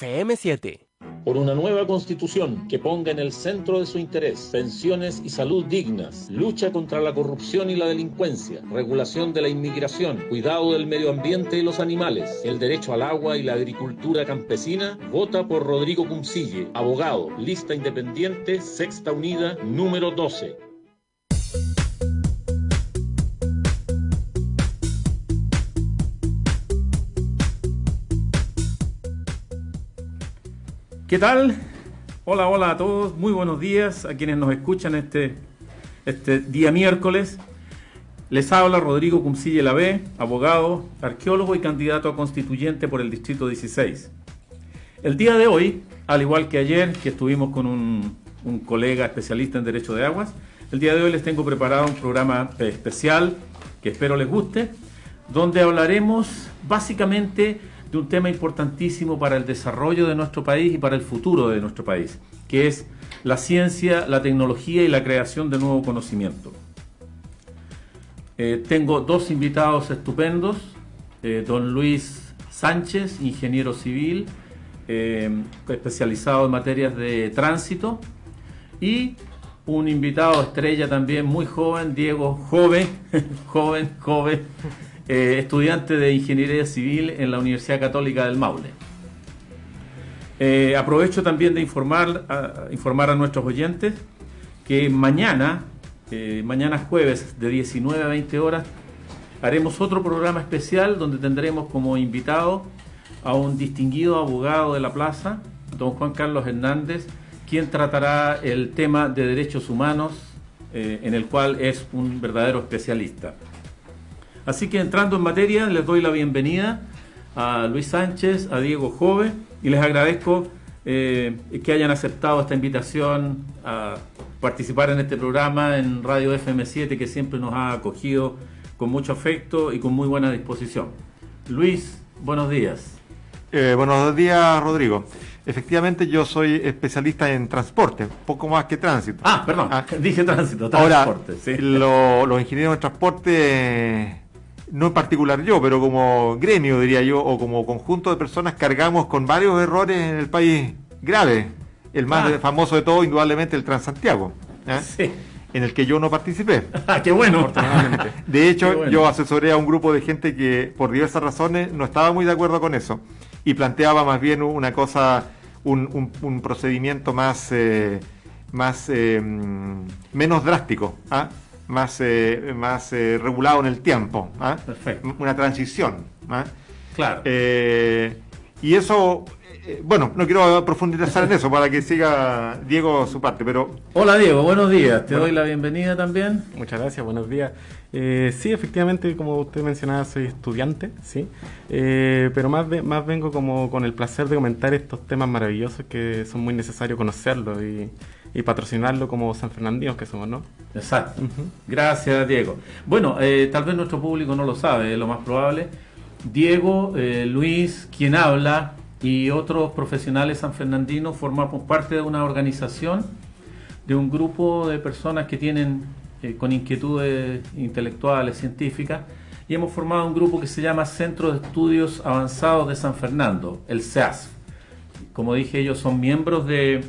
FM7. Por una nueva constitución que ponga en el centro de su interés pensiones y salud dignas, lucha contra la corrupción y la delincuencia, regulación de la inmigración, cuidado del medio ambiente y los animales, el derecho al agua y la agricultura campesina, vota por Rodrigo Cuncille, abogado, lista independiente, Sexta Unida, número 12. ¿Qué tal? Hola a todos, muy buenos días a quienes nos escuchan este día miércoles. Les habla Rodrigo Cuncille Lavé, abogado, arqueólogo y candidato a constituyente por el Distrito 16. El día de hoy, al igual que ayer, que estuvimos con un colega especialista en Derecho de Aguas, el día de hoy les tengo preparado un programa especial que espero les guste, donde hablaremos básicamente de un tema importantísimo para el desarrollo de nuestro país y para el futuro de nuestro país, que es la ciencia, la tecnología y la creación de nuevo conocimiento. Tengo dos invitados estupendos, don Luis Sánchez, ingeniero civil, especializado en materias de tránsito, y un invitado estrella también muy joven, Diego, joven, estudiante de Ingeniería Civil en la Universidad Católica del Maule. Aprovecho también de informar a nuestros oyentes que mañana jueves de 19 a 20 horas haremos otro programa especial donde tendremos como invitado a un distinguido abogado de la plaza, don Juan Carlos Hernández, quien tratará el tema de derechos humanos, en el cual es un verdadero especialista. Así que entrando en materia, les doy la bienvenida a Luis Sánchez, a Diego Jove, y les agradezco que hayan aceptado esta invitación a participar en este programa en Radio FM7, que siempre nos ha acogido con mucho afecto y con muy buena disposición. Luis, buenos días. Buenos días, Rodrigo. Efectivamente, yo soy especialista en transporte, poco más que tránsito. Perdón, dije tránsito, transporte. Ahora, sí. Los ingenieros en transporte, no en particular yo, pero como gremio, diría yo, o como conjunto de personas, cargamos con varios errores en el país graves. El más famoso de todo, indudablemente, el Transantiago, sí, en el que yo no participé. ¡Qué bueno! De hecho, Qué bueno. Yo asesoré a un grupo de gente que, por diversas razones, no estaba muy de acuerdo con eso y planteaba más bien una cosa, un procedimiento menos drástico, más regulado en el tiempo, Perfecto. una transición. Claro. Y eso, bueno, no quiero profundizar en eso para que siga Diego su parte, pero... Hola Diego, buenos días. Te doy la bienvenida también. Muchas gracias, buenos días. Sí, efectivamente, como usted mencionaba, soy estudiante, sí, pero más vengo como con el placer de comentar estos temas maravillosos que son muy necesarios conocerlos y patrocinarlo como sanfernandinos que somos, ¿no? Exacto. Gracias, Diego. Bueno, tal vez nuestro público no lo sabe, es lo más probable. Diego, Luis, quien habla, y otros profesionales sanfernandinos formamos parte de una organización, de un grupo de personas que tienen con inquietudes intelectuales, científicas, y hemos formado un grupo que se llama Centro de Estudios Avanzados de San Fernando, el CEASF. Como dije, ellos son miembros de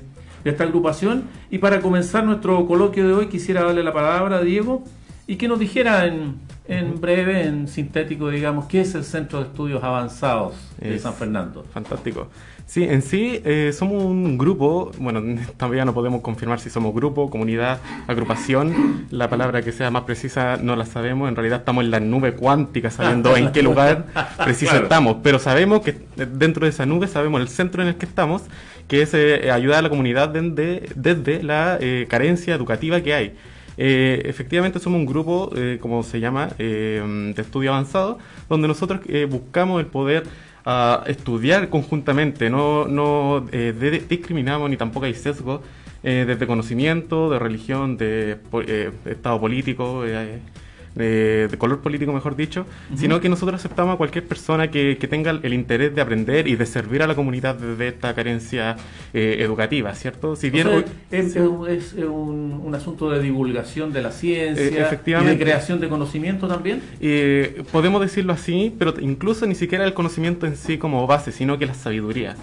esta agrupación, y para comenzar nuestro coloquio de hoy quisiera darle la palabra a Diego y que nos dijera en breve, en sintético, digamos, ¿qué es el Centro de Estudios Avanzados de San Fernando? Fantástico. Sí, en sí somos un grupo, bueno, todavía no podemos confirmar si somos grupo, comunidad, agrupación, la palabra que sea más precisa no la sabemos, en realidad estamos en la nube cuántica sabiendo en qué lugar preciso Claro. estamos, pero sabemos que dentro de esa nube sabemos el centro en el que estamos, que es ayudar a la comunidad desde la carencia educativa que hay. Efectivamente somos un grupo, como se llama, de estudio avanzado, donde nosotros buscamos el poder estudiar conjuntamente, no discriminamos ni tampoco hay sesgo desde conocimiento, de religión, de estado político, de color político, mejor dicho, sino que nosotros aceptamos a cualquier persona que tenga el interés de aprender y de servir a la comunidad desde esta carencia educativa, ¿cierto? Si bien es un asunto de divulgación de la ciencia efectivamente, y de creación de conocimiento también. Podemos decirlo así, pero incluso ni siquiera el conocimiento en sí como base, sino que la sabiduría,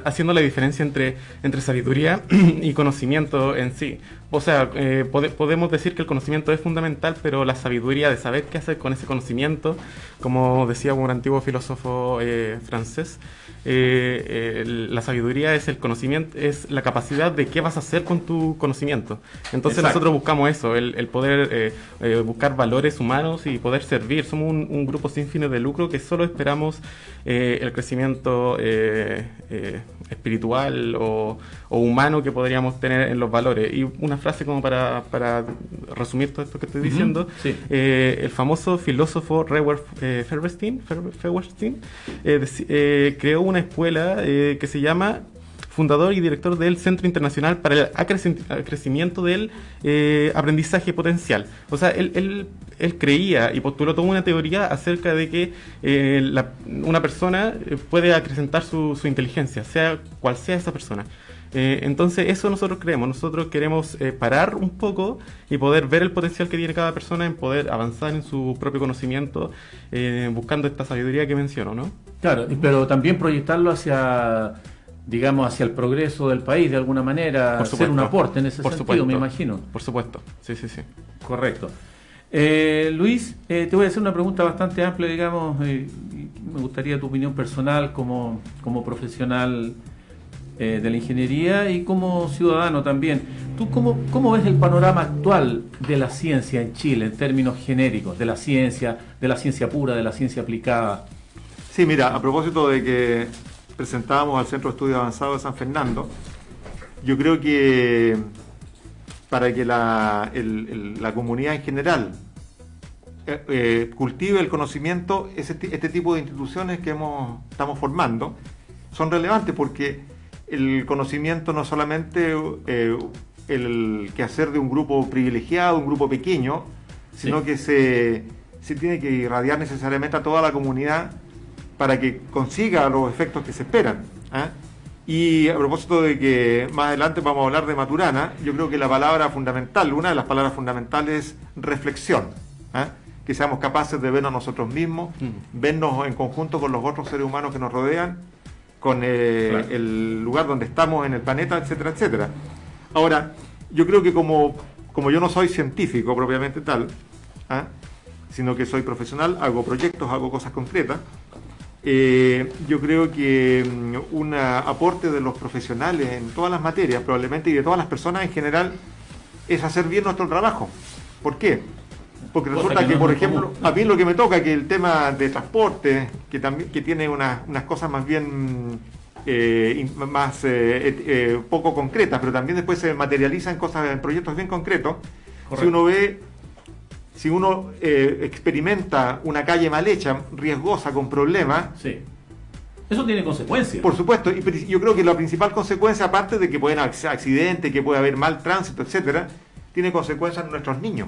haciendo la diferencia entre sabiduría y conocimiento en sí. O sea, podemos decir que el conocimiento es fundamental, pero la sabiduría de saber qué hacer con ese conocimiento, como decía un antiguo filósofo francés, la sabiduría es el conocimiento, es la capacidad de qué vas a hacer con tu conocimiento. Entonces Exacto. Nosotros buscamos eso, el poder buscar valores humanos y poder servir. Somos un grupo sin fines de lucro que solo esperamos el crecimiento espiritual o humano que podríamos tener en los valores. Y una frase como para resumir todo esto que estoy diciendo, sí. El famoso filósofo Rainer Feuerstein creó una escuela que se llama, fundador y director del Centro Internacional para el Crecimiento del Aprendizaje Potencial. O sea, él creía y postuló toda una teoría acerca de que una persona puede acrecentar su inteligencia, sea cual sea esa persona. Entonces eso nosotros creemos, nosotros queremos parar un poco y poder ver el potencial que tiene cada persona en poder avanzar en su propio conocimiento, buscando esta sabiduría que menciono, ¿no? Claro, pero también proyectarlo hacia el progreso del país de alguna manera, hacer un aporte en ese sentido, me imagino. Por supuesto, sí. Correcto. Luis, te voy a hacer una pregunta bastante amplia, digamos, y me gustaría tu opinión personal como profesional de la ingeniería y como ciudadano también. ¿Tú cómo ves el panorama actual de la ciencia en Chile en términos genéricos, de la ciencia pura, de la ciencia aplicada? Sí, mira, a propósito de que presentábamos al Centro de Estudios Avanzados de San Fernando, yo creo que para que la comunidad en general cultive el conocimiento, este tipo de instituciones que estamos formando son relevantes porque el conocimiento no solamente el quehacer de un grupo privilegiado, un grupo pequeño, sino que se tiene que irradiar necesariamente a toda la comunidad para que consiga los efectos que se esperan. Y a propósito de que más adelante vamos a hablar de Maturana, yo creo que la palabra fundamental, una de las palabras fundamentales es reflexión. Que seamos capaces de vernos nosotros mismos, vernos en conjunto con los otros seres humanos que nos rodean, con claro. El lugar donde estamos en el planeta, etcétera, etcétera. Ahora, yo creo que como yo no soy científico propiamente tal, sino que soy profesional, hago proyectos, hago cosas concretas, yo creo que un aporte de los profesionales en todas las materias, probablemente, y de todas las personas en general, es hacer bien nuestro trabajo. ¿Por qué? Porque resulta que, por ejemplo, a mí lo que me toca, que el tema de transporte, que tiene unas cosas más bien poco concretas, pero también después se materializan cosas en proyectos bien concretos. Correcto. Si uno experimenta una calle mal hecha, riesgosa, con problemas, sí. Eso tiene consecuencias. Por supuesto, y yo creo que la principal consecuencia, aparte de que pueden haber accidentes, que puede haber mal tránsito, etcétera, tiene consecuencias en nuestros niños.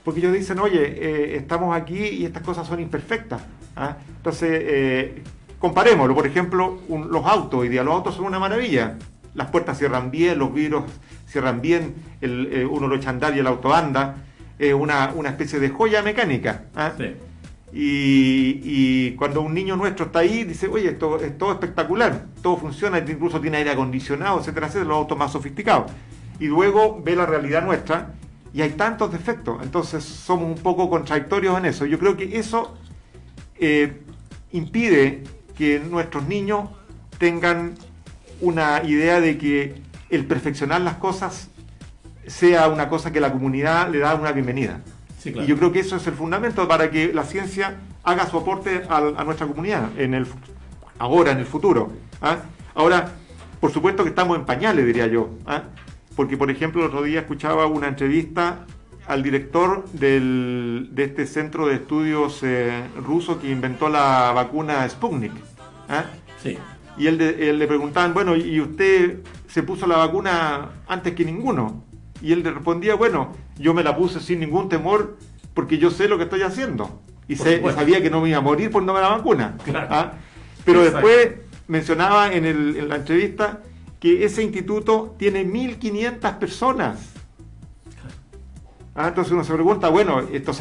Porque ellos dicen, oye, estamos aquí y estas cosas son imperfectas. Entonces, comparémoslo. Por ejemplo, los autos. Hoy día los autos son una maravilla. Las puertas cierran bien, los vidrios cierran bien, uno lo echa a andar y el auto anda. Es una especie de joya mecánica. Sí. Y cuando un niño nuestro está ahí, dice, oye, esto es todo espectacular, todo funciona, incluso tiene aire acondicionado, etcétera, etcétera, los autos más sofisticados. Y luego ve la realidad nuestra y hay tantos defectos, entonces somos un poco contradictorios en eso. Yo creo que eso impide que nuestros niños tengan una idea de que el perfeccionar las cosas sea una cosa que la comunidad le da una bienvenida. Sí, claro. Y yo creo que eso es el fundamento para que la ciencia haga su aporte a nuestra comunidad ahora, en el futuro. Ahora, por supuesto que estamos en pañales, diría yo. Porque, por ejemplo, el otro día escuchaba una entrevista al director de este centro de estudios ruso que inventó la vacuna Sputnik. Sí. Y él le preguntaban, bueno, ¿y usted se puso la vacuna antes que ninguno? Y él le respondía, bueno, yo me la puse sin ningún temor porque yo sé lo que estoy haciendo. Y sabía que no me iba a morir por no me la vacuna. Claro. ¿Ah? Pero Exacto. después mencionaba en la entrevista que ese instituto tiene 1.500 personas. Entonces uno se pregunta, bueno, esto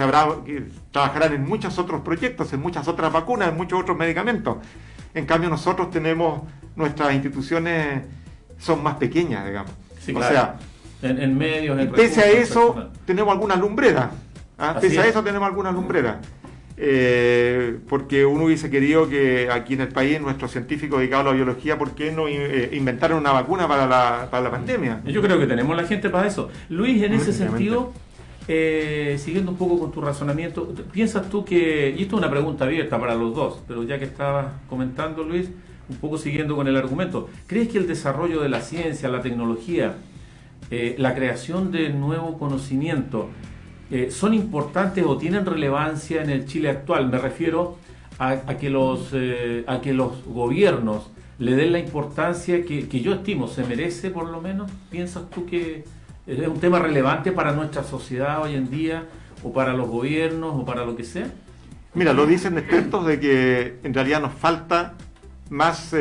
trabajarán en muchos otros proyectos, en muchas otras vacunas, en muchos otros medicamentos. En cambio nosotros nuestras instituciones son más pequeñas, digamos. Sí, o claro. sea, en medios, en pese a recursos, eso, personal. tenemos algunas lumbreras. Así Pese a es. eso tenemos algunas lumbreras. Porque uno hubiese querido que aquí en el país, nuestros científicos dedicados a la biología, ¿por qué no inventaron una vacuna para la pandemia? Yo creo que tenemos la gente para eso. Luis, en ese Efectivamente. sentido, siguiendo un poco con tu razonamiento, ¿piensas tú que, y esto es una pregunta abierta para los dos, pero ya que estabas comentando, Luis, un poco siguiendo con el argumento, ¿crees que el desarrollo de la ciencia, la tecnología, la creación de nuevo conocimiento, son importantes o tienen relevancia en el Chile actual? Me refiero a que los gobiernos le den la importancia que yo estimo se merece, por lo menos. ¿Piensas tú que es un tema relevante para nuestra sociedad hoy en día, o para los gobiernos, o para lo que sea? Mira, lo dicen expertos de que en realidad nos falta más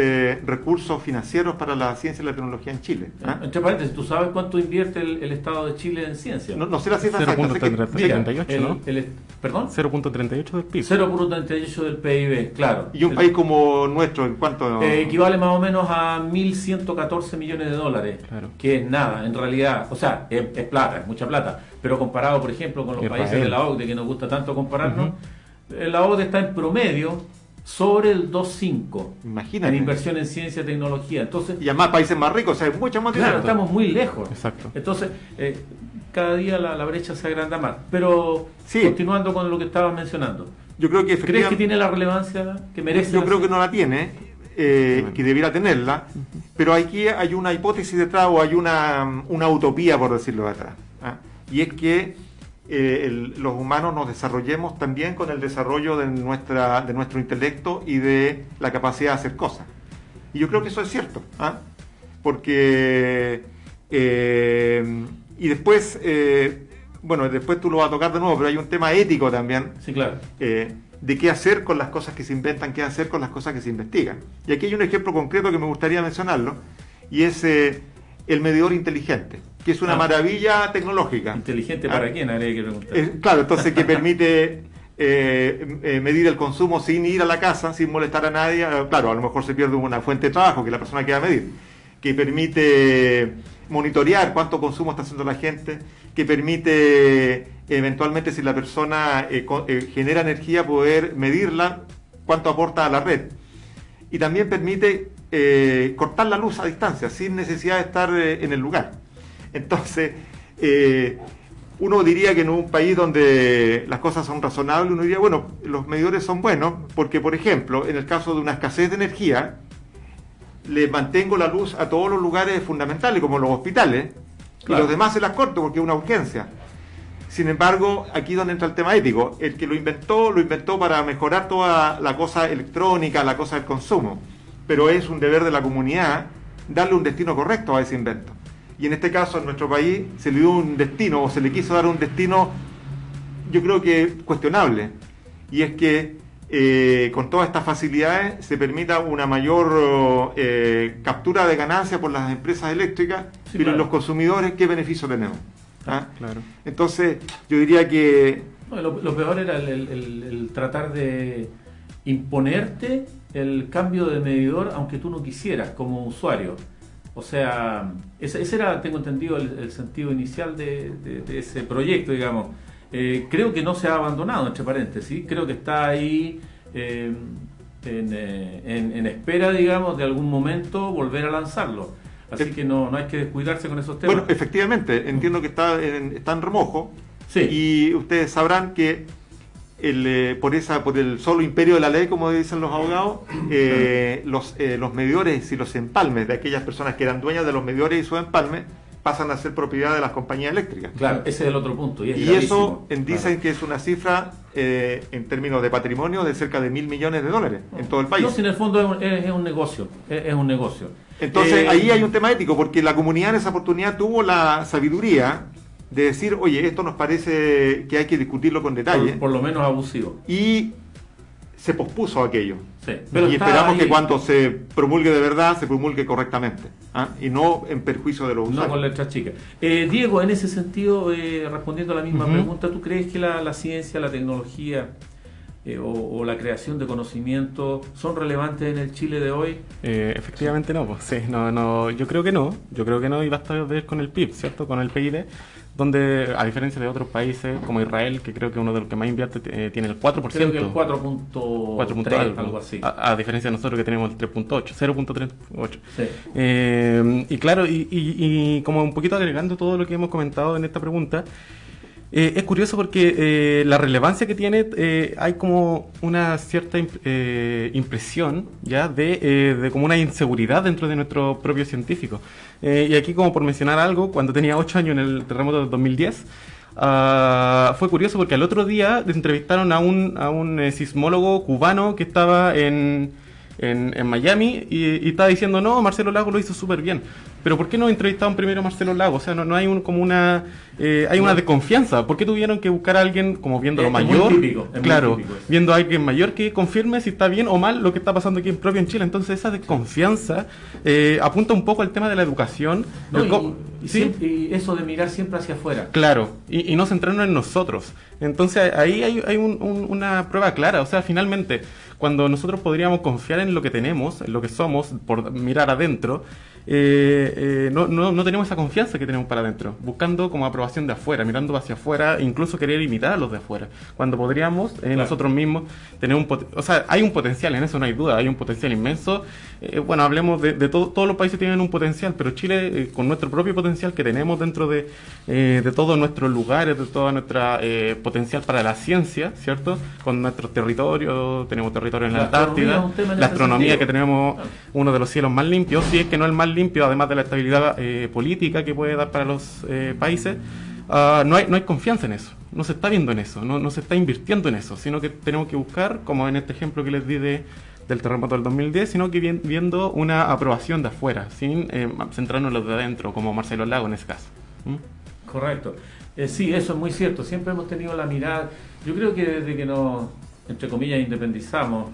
recursos financieros para la ciencia y la tecnología en Chile. Entre paréntesis, ¿tú sabes cuánto invierte el Estado de Chile en ciencia? No sé la cifra exacta. sé que- 0.38, ¿no? ¿Perdón? 0.38 del PIB. 0.38 del PIB, claro. Y un país como nuestro, ¿en cuánto? Equivale más o menos a 1.114 millones de dólares, Claro. que es nada, en realidad. O sea, es plata, es mucha plata, pero comparado, por ejemplo, con los Israel. países de la OCDE, que nos gusta tanto compararnos, la OCDE está en promedio sobre el 2.5 Imagínate. en inversión en ciencia y tecnología. Entonces, Y además países más ricos, o sea, mucho más claro, dinero. estamos muy lejos. Exacto. Entonces, cada día la brecha se agranda más. Pero, Sí. continuando con lo que estabas mencionando, Yo creo que ¿crees que efectivamente, tiene la relevancia que merece? yo la creo que ciencia? no la tiene, que debiera tenerla, pero aquí hay una hipótesis detrás o hay una utopía, por decirlo detrás. Y es que los humanos nos desarrollemos también con el desarrollo de nuestro intelecto y de la capacidad de hacer cosas. Y yo creo que eso es cierto, porque y después después tú lo vas a tocar de nuevo, pero hay un tema ético también, Sí, claro. de qué hacer con las cosas que se inventan, qué hacer con las cosas que se investigan. Y aquí hay un ejemplo concreto que me gustaría mencionarlo, y es el medidor inteligente, que es una maravilla tecnológica. ¿Inteligente para quién? Habría que preguntar. Claro, entonces que permite medir el consumo sin ir a la casa, sin molestar a nadie. Claro, a lo mejor se pierde una fuente de trabajo que la persona quiera medir, que permite monitorear cuánto consumo está haciendo la gente, que permite eventualmente, si la persona genera energía, poder medirla, cuánto aporta a la red. Y también permite cortar la luz a distancia, sin necesidad de estar en el lugar. Entonces, uno diría que en un país donde las cosas son razonables, uno diría, bueno, los medidores son buenos, porque, por ejemplo, en el caso de una escasez de energía, le mantengo la luz a todos los lugares fundamentales, como los hospitales, Claro. y los demás se las corto porque es una urgencia. Sin embargo, aquí donde entra el tema ético, el que lo inventó para mejorar toda la cosa electrónica, la cosa del consumo, pero es un deber de la comunidad darle un destino correcto a ese invento. Y en este caso, en nuestro país, se le dio un destino, o se le quiso dar un destino, yo creo que cuestionable, y es que con todas estas facilidades se permita una mayor captura de ganancia por las empresas eléctricas, Sí, pero claro. los consumidores, ¿qué beneficio tenemos? Claro. Entonces, yo diría que No, lo peor era el tratar de imponerte el cambio de medidor, aunque tú no quisieras, como usuario. O sea, ese era, tengo entendido, el sentido inicial de ese proyecto, digamos. Creo que no se ha abandonado, entre paréntesis. Creo que está ahí en espera, digamos, de algún momento volver a lanzarlo. Así que no hay que descuidarse con esos temas. bueno, efectivamente, entiendo que está en remojo. Sí. Y ustedes sabrán que por el solo imperio de la ley, como dicen los abogados, los medidores y los empalmes de aquellas personas que eran dueñas de los medidores y sus empalmes pasan a ser propiedad de las compañías eléctricas. Claro, ese es el otro punto. Y eso dicen que es una cifra en términos de patrimonio de cerca de $1.000 millones en todo el país. No, si en el fondo es un negocio. Es un negocio. Entonces ahí hay un tema ético, porque la comunidad en esa oportunidad tuvo la sabiduría de decir, oye, esto nos parece que hay que discutirlo con detalle. Por lo menos abusivo. Y se pospuso aquello. Sí, y esperamos que cuando se promulgue de verdad, se promulgue correctamente. Y no en perjuicio de los usuarios. No con letras chicas. Diego, en ese sentido, respondiendo a la misma pregunta, ¿tú crees que la ciencia, la tecnología o la creación de conocimiento son relevantes en el Chile de hoy? Efectivamente no, pues sí, no, yo creo que no, y basta ver con el PIB, ¿cierto? Con el PIB, donde a diferencia de otros países como Israel, que creo que uno de los que más invierte, tiene el 4%. Creo que el 4.3, algo así. A diferencia de nosotros que tenemos el 3.8, 0.38. Sí. Y claro, y como un poquito agregando todo lo que hemos comentado en esta pregunta, es curioso porque la relevancia que tiene, hay como una cierta impresión ya de como una inseguridad dentro de nuestros propios científicos. Y aquí, como por mencionar algo, cuando tenía 8 años en el terremoto del 2010, fue curioso porque al otro día entrevistaron a un sismólogo cubano que estaba en Miami y estaba diciendo, no, Marcelo Lago lo hizo súper bien. Pero ¿por qué no entrevistaron primero a Marcelo Lago? O sea, no hay hay una desconfianza. ¿Por qué tuvieron que buscar a alguien como viendo lo mayor? Muy típico, claro, viendo a alguien mayor que confirme si está bien o mal lo que está pasando aquí en Chile. Entonces esa desconfianza apunta un poco al tema de la educación. Y eso de mirar siempre hacia afuera. Claro, y no centrarnos en nosotros. Entonces ahí hay una prueba clara. O sea, finalmente, cuando nosotros podríamos confiar en lo que tenemos, en lo que somos, por mirar adentro, no tenemos esa confianza que tenemos para adentro, buscando como aprobación de afuera, mirando hacia afuera, incluso querer imitar a los de afuera, cuando podríamos nosotros mismos tener o sea, hay un potencial, en eso no hay duda, hay un potencial inmenso. Bueno, hablemos de todos los países tienen un potencial, pero Chile, con nuestro propio potencial que tenemos dentro de todos nuestros lugares, de toda nuestra potencial para la ciencia, ¿cierto? Con nuestros territorios, tenemos territorios en la Antártida, la astronomía que tenemos uno de los cielos más limpios, si es que no el más limpio, además de la estabilidad política que puede dar para los países. No hay confianza en eso, no se está viendo en eso, no se está invirtiendo en eso, sino que tenemos que buscar, como en este ejemplo que les di del terremoto del 2010, sino que viendo una aprobación de afuera, sin centrarnos en los de adentro, como Marcelo Lago en ese caso. Correcto. Sí, eso es muy cierto, siempre hemos tenido la mirada, yo creo que desde que nos, entre comillas, independizamos,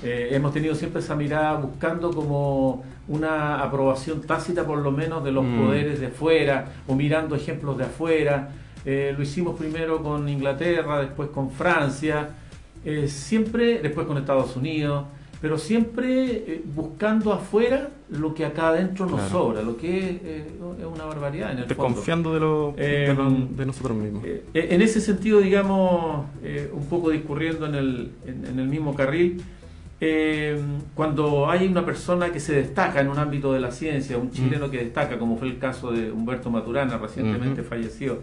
hemos tenido siempre esa mirada buscando como una aprobación tácita por lo menos de los poderes de afuera, o mirando ejemplos de afuera. Lo hicimos primero con Inglaterra, después con Francia, siempre después con Estados Unidos, pero siempre buscando afuera lo que acá adentro nos sobra, lo que es una barbaridad en el fondo. Desconfiando de nosotros mismos. En ese sentido, digamos, un poco discurriendo en el mismo carril, cuando hay una persona que se destaca en un ámbito de la ciencia, un chileno que destaca, como fue el caso de Humberto Maturana, recientemente fallecido,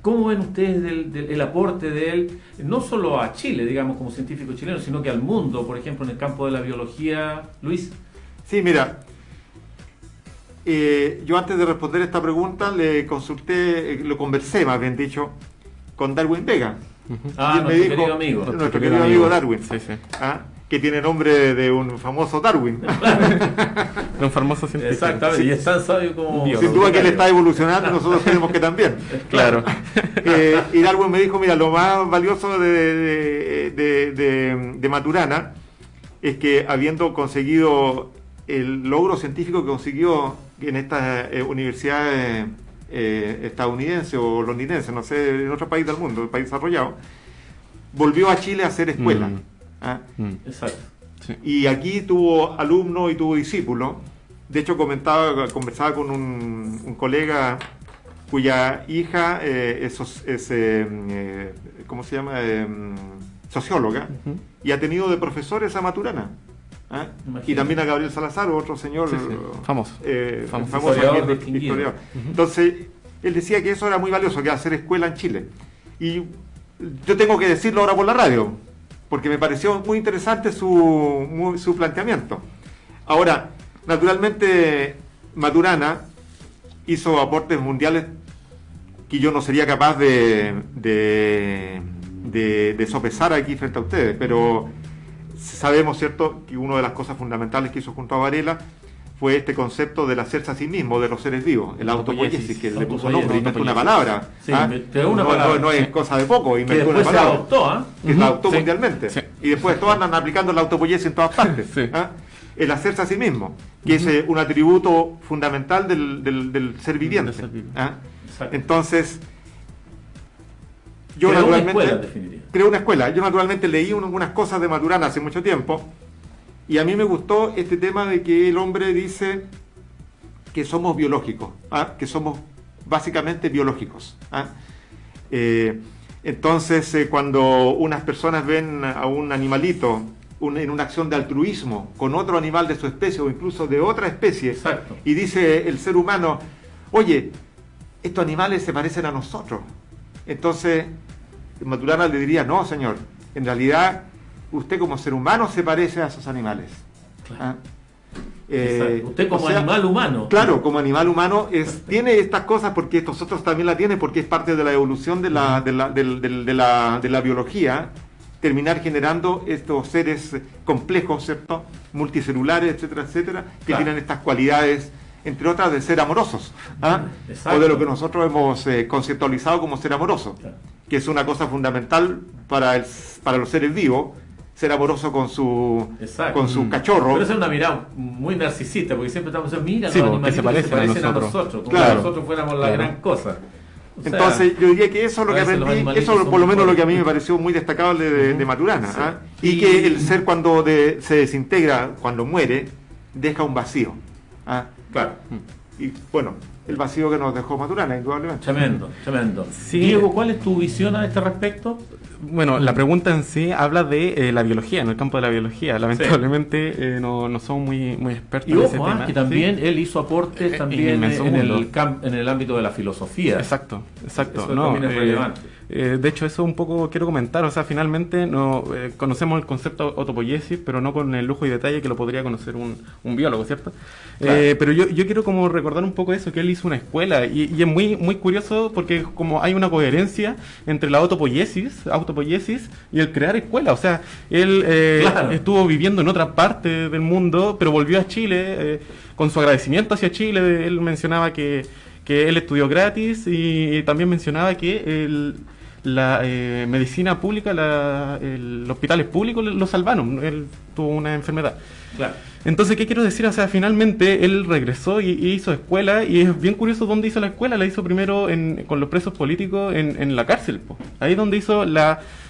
¿cómo ven ustedes el aporte de él, no solo a Chile, digamos, como científico chileno, sino que al mundo, por ejemplo, en el campo de la biología? Luis. Sí, mira, yo antes de responder esta pregunta le consulté, lo conversé, más bien dicho, con Darwin Vega. Nuestro querido amigo. Nuestro querido amigo Darwin. Sí, sí. Que tiene nombre de un famoso Darwin. De un famoso científico. Exactamente, y es tan sabio como... Sin duda que él está evolucionando, nosotros tenemos que también. Claro. Y Darwin me dijo, mira, lo más valioso de Maturana es que habiendo conseguido el logro científico que consiguió en estas universidades estadounidenses o londinenses, no sé, en otro país del mundo, el país desarrollado, volvió a Chile a hacer escuela. Exacto. Sí. Y aquí tuvo alumnos y tuvo discípulos. De hecho, conversaba con un colega cuya hija ¿cómo se llama? Socióloga, y ha tenido de profesores a Maturana. Y también a Gabriel Salazar, otro señor famoso historiador. Entonces, él decía que eso era muy valioso, que hacer escuela en Chile. Y yo tengo que decirlo ahora por la radio, porque me pareció muy interesante su planteamiento. Ahora, naturalmente, Maturana hizo aportes mundiales que yo no sería capaz de sopesar aquí frente a ustedes, pero sabemos, ¿cierto?, que una de las cosas fundamentales que hizo junto a Varela fue este concepto del hacerse a sí mismo de los seres vivos, el autopoiesis, que le puso nombre, inventó una palabra. Sí, una no, palabra. No es cosa de poco, inventó una después palabra. se adoptó, Que la adoptó mundialmente. Sí. Y después todos andan aplicando la autopoiesis en todas partes. Sí. El hacerse a sí mismo, que es un atributo fundamental del ser viviente. Del ser viviente. Exacto. Entonces, yo Creó una naturalmente escuela, en definitiva. creo una escuela. Yo naturalmente leí algunas cosas de Maturana hace mucho tiempo, y a mí me gustó este tema de que el hombre dice que somos biológicos, que somos básicamente biológicos. Entonces, cuando unas personas ven a un animalito en una acción de altruismo con otro animal de su especie o incluso de otra especie, Exacto. y dice el ser humano, oye, estos animales se parecen a nosotros. Entonces, Maturana le diría, no, señor, en realidad usted como ser humano se parece a esos animales. Claro. Usted como o sea, animal humano. Claro, como animal humano tiene estas cosas porque estos otros también la tienen, porque es parte de la evolución de la biología, terminar generando estos seres complejos, ¿cierto?, multicelulares, etcétera, etcétera, que Claro. tienen estas cualidades, entre otras, de ser amorosos, Exacto. o de lo que nosotros hemos conceptualizado como ser amoroso, Claro. que es una cosa fundamental para los seres vivos, ser amoroso con su Exacto. cachorro. Pero esa es una mirada muy narcisista, porque siempre estamos diciendo, mira, Sí, los porque se animalitos parecen a a nosotros. nosotros, como Claro. si nosotros fuéramos la Claro. gran cosa. O sea, Entonces yo diría que eso es lo que a veces los aprendí, animalitos eso son por lo muy menos lo que a mí fuertes. me pareció muy destacable de Maturana. Sí. Y que el ser cuando se desintegra, cuando muere, deja un vacío. Claro. Y bueno, el vacío que nos dejó Maturana, indudablemente. Tremendo, tremendo. Sí. Diego, ¿cuál es tu visión a este respecto? Bueno, la pregunta en sí habla de la biología, en el campo de la biología. Lamentablemente no somos muy expertos Y en ese ojo, tema. que también Sí. él hizo aportes también inmenso en mundo. en el ámbito de la filosofía. Exacto. Eso también es relevante. De hecho, eso un poco quiero comentar. O sea, finalmente conocemos el concepto autopoiesis, pero no con el lujo y detalle que lo podría conocer un biólogo, ¿cierto? Claro. Pero yo quiero como recordar un poco eso, que él hizo una escuela. Y es muy curioso porque como hay una coherencia entre la autopoiesis y el crear escuela. O sea, él Claro. estuvo viviendo en otra parte del mundo, pero volvió a Chile con su agradecimiento hacia Chile. Él mencionaba que él estudió gratis y también mencionaba que la medicina pública, los hospitales públicos lo salvaron. Él tuvo una enfermedad. Claro. Entonces, ¿qué quiero decir? O sea, finalmente él regresó y hizo escuela, y es bien curioso dónde hizo la escuela. La hizo primero con los presos políticos en la cárcel, po. Ahí donde hizo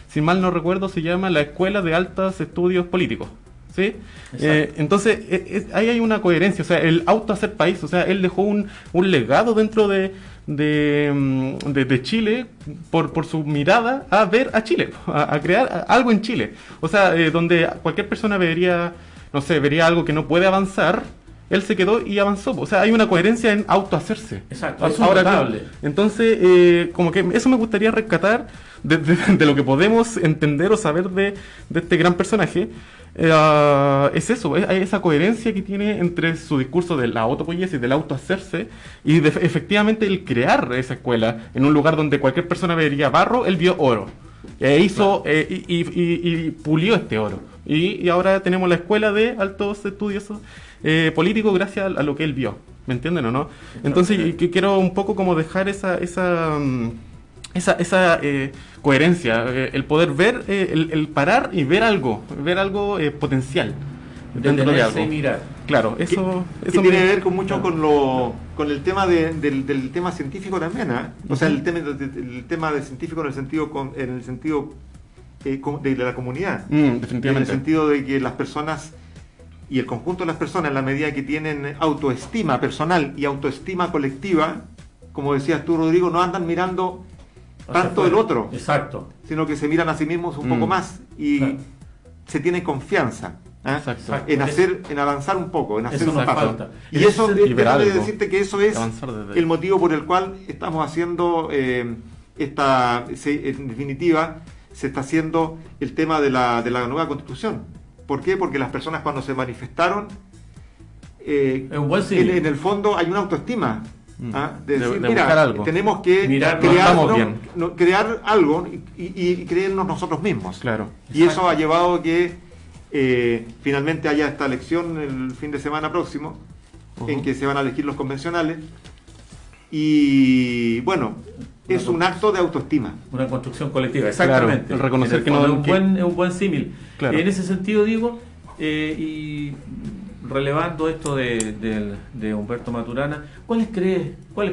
si mal no recuerdo, se llama la Escuela de Altos Estudios Políticos. ¿Sí? Entonces, ahí hay una coherencia, o sea, el autohacer país, o sea, él dejó un legado dentro de Chile por su mirada a ver a Chile, a crear algo en Chile. O sea, donde cualquier persona vería algo que no puede avanzar, él se quedó y avanzó. O sea, hay una coherencia en autohacerse. Exacto, eso es notable. Entonces, como que eso me gustaría rescatar de lo que podemos entender o saber de este gran personaje. Es eso, hay esa coherencia que tiene entre su discurso de la autopoiesis, del autohacerse, y efectivamente el crear esa escuela en un lugar donde cualquier persona vería barro, él vio oro. Hizo y pulió este oro. Y ahora tenemos la escuela de altos estudios políticos gracias a lo que él vio. ¿Me entienden o no? Entonces quiero un poco como dejar esa coherencia, el poder ver, el parar y ver algo potencial dentro de algo. Y mirar. Claro, eso que tiene que ver mucho con el tema del tema científico también, o sea, el tema de científico en el sentido de la comunidad, definitivamente. en el sentido de que las personas y el conjunto de las personas, en la medida que tienen autoestima personal y autoestima colectiva, como decías tú, Rodrigo, no andan mirando tanto el otro, exacto, sino que se miran a sí mismos un poco más y claro, se tienen confianza Exacto. en avanzar un poco, en hacer eso un nos paso. falta. Y eso, y ver déjame algo. decirte que eso es Avanzar desde el motivo por el cual estamos haciendo en definitiva, se está haciendo el tema de la nueva Constitución. ¿Por qué? Porque las personas, cuando se manifestaron, es un buen signo. en el fondo hay una autoestima. De decir, de buscar algo. tenemos que crear algo y creernos nosotros mismos. Claro. Y eso ha llevado a que finalmente haya esta elección el fin de semana próximo, en que se van a elegir los convencionales. Y bueno, es un acto de autoestima. Una construcción colectiva, exactamente. Claro, el reconocer que no es un buen símil. Claro. En ese sentido digo, y relevando esto de Humberto Maturana, ¿cuáles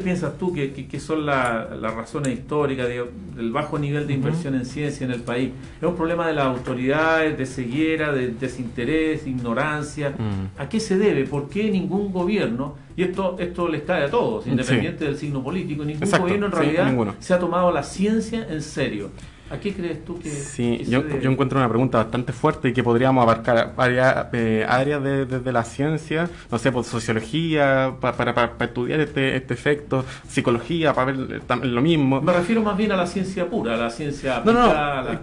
piensas tú que son las razones históricas del bajo nivel de inversión en ciencia en el país? ¿Es un problema de las autoridades, de ceguera, de desinterés, ignorancia? ¿A qué se debe? ¿Por qué ningún gobierno, y esto les cae a todos, independiente del signo político, ningún gobierno en realidad se ha tomado la ciencia en serio? ¿A qué crees tú que Sí, que yo se debe? encuentro una pregunta bastante fuerte y que podríamos abarcar varias áreas de la ciencia, no sé, por sociología, para estudiar este efecto, psicología, para ver lo mismo. Me refiero más bien a la ciencia pura, a la ciencia aplicada.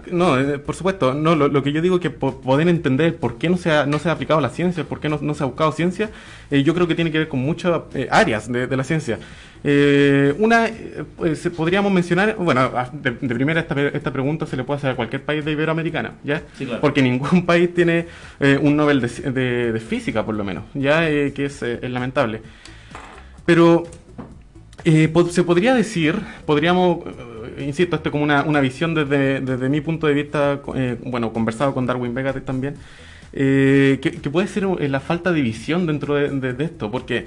Por supuesto, no, lo que yo digo es que poder entender por qué no se ha aplicado la ciencia, por qué no se ha buscado ciencia, yo creo que tiene que ver con muchas áreas de la ciencia. Podríamos mencionar, bueno, de primera esta pregunta se le puede hacer a cualquier país de Iberoamericana, ¿ya? Sí, claro. Porque ningún país tiene un Nobel de física, por lo menos, ¿ya? Que es lamentable. Pero se podría decir, insisto, esto como una visión desde mi punto de vista, conversado con Darwin Vega también, que puede ser la falta de visión dentro de esto, porque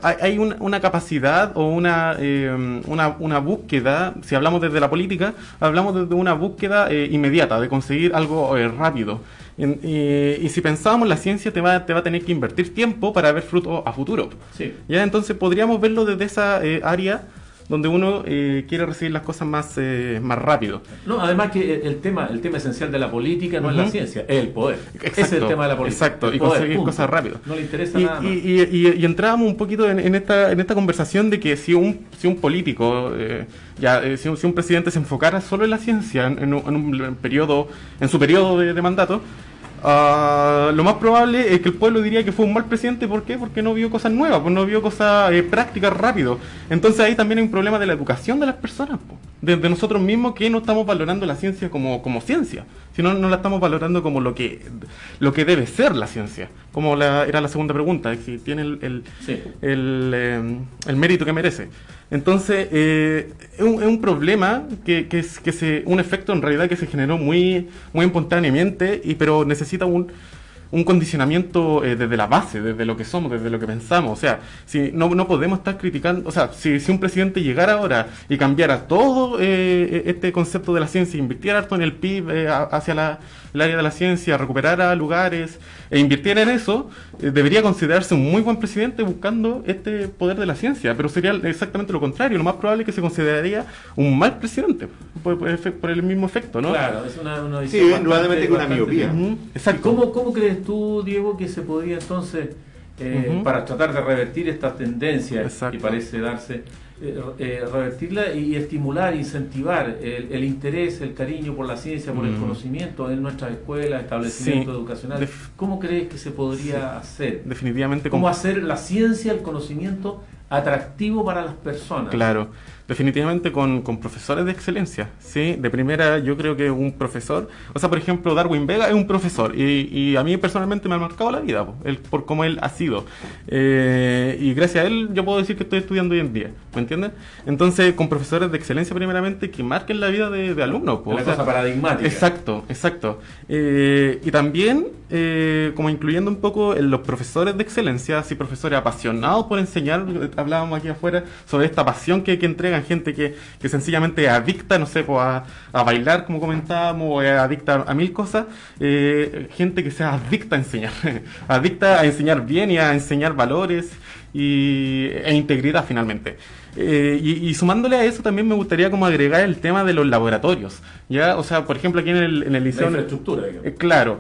hay una capacidad o una búsqueda. Si hablamos desde la política, hablamos desde una búsqueda inmediata, de conseguir algo rápido. Y si pensábamos, la ciencia te va a tener que invertir tiempo para ver frutos a futuro. Sí. ¿Ya? Entonces podríamos verlo desde esa área donde uno quiere recibir las cosas más rápido. No, además que el tema esencial de la política no es la ciencia, es el poder. Exacto, Ese es el tema de la política. Exacto, el y poder, conseguir punto. cosas rápido. No le interesa nada más. Y entrábamos un poquito en esta conversación de que si un político, si un presidente se enfocara solo en la ciencia en su periodo de mandato, lo más probable es que el pueblo diría que fue un mal presidente. ¿Por qué? Porque no vio cosas nuevas, pues no vio cosas prácticas rápido. Entonces ahí también hay un problema de la educación de las personas, de nosotros mismos, que no estamos valorando la ciencia como ciencia, sino no la estamos valorando como lo que debe ser la ciencia, como era la segunda pregunta, si tiene el mérito que merece. Entonces es un problema un efecto en realidad que se generó muy espontáneamente, pero necesita un condicionamiento desde la base, desde lo que somos, desde lo que pensamos. O sea, si no podemos estar criticando, o sea, si un presidente llegara ahora y cambiara todo este concepto de la ciencia, invirtiera harto en el PIB hacia el área de la ciencia, recuperara lugares e invirtiera en eso, debería considerarse un muy buen presidente buscando este poder de la ciencia, pero sería exactamente lo contrario. Lo más probable es que se consideraría un mal presidente por el mismo efecto, ¿no? Claro, es una visión Sí, indudablemente con una miopía. Exacto. ¿Cómo crees tú, Diego, que se podría entonces, para tratar de revertir esta tendencia Exacto. que parece darse, revertirla y estimular, incentivar el interés, el cariño por la ciencia, por el conocimiento en nuestras escuelas, establecimientos educacionales? ¿Cómo crees que se podría hacer? Definitivamente. ¿Cómo hacer la ciencia, el conocimiento atractivo para las personas? Claro, definitivamente con profesores de excelencia, ¿sí? De primera, yo creo que un profesor, o sea, por ejemplo, Darwin Vega es un profesor y a mí personalmente me ha marcado la vida, por cómo él ha sido. Y gracias a él yo puedo decir que estoy estudiando hoy en día, ¿me entienden? Entonces, con profesores de excelencia primeramente que marquen la vida de alumnos. Una cosa paradigmática. Exacto. Y también, como incluyendo un poco en los profesores de excelencia, así profesores apasionados por enseñar. Hablábamos aquí afuera sobre esta pasión que entregan gente que sencillamente es adicta, no sé, a bailar, como comentábamos, o es adicta a mil cosas. Gente que sea adicta a enseñar, adicta a enseñar bien y a enseñar valores e integridad finalmente. Y sumándole a eso también me gustaría como agregar el tema de los laboratorios, ¿ya? O sea, por ejemplo, aquí en el liceo... La infraestructura, digamos. Claro.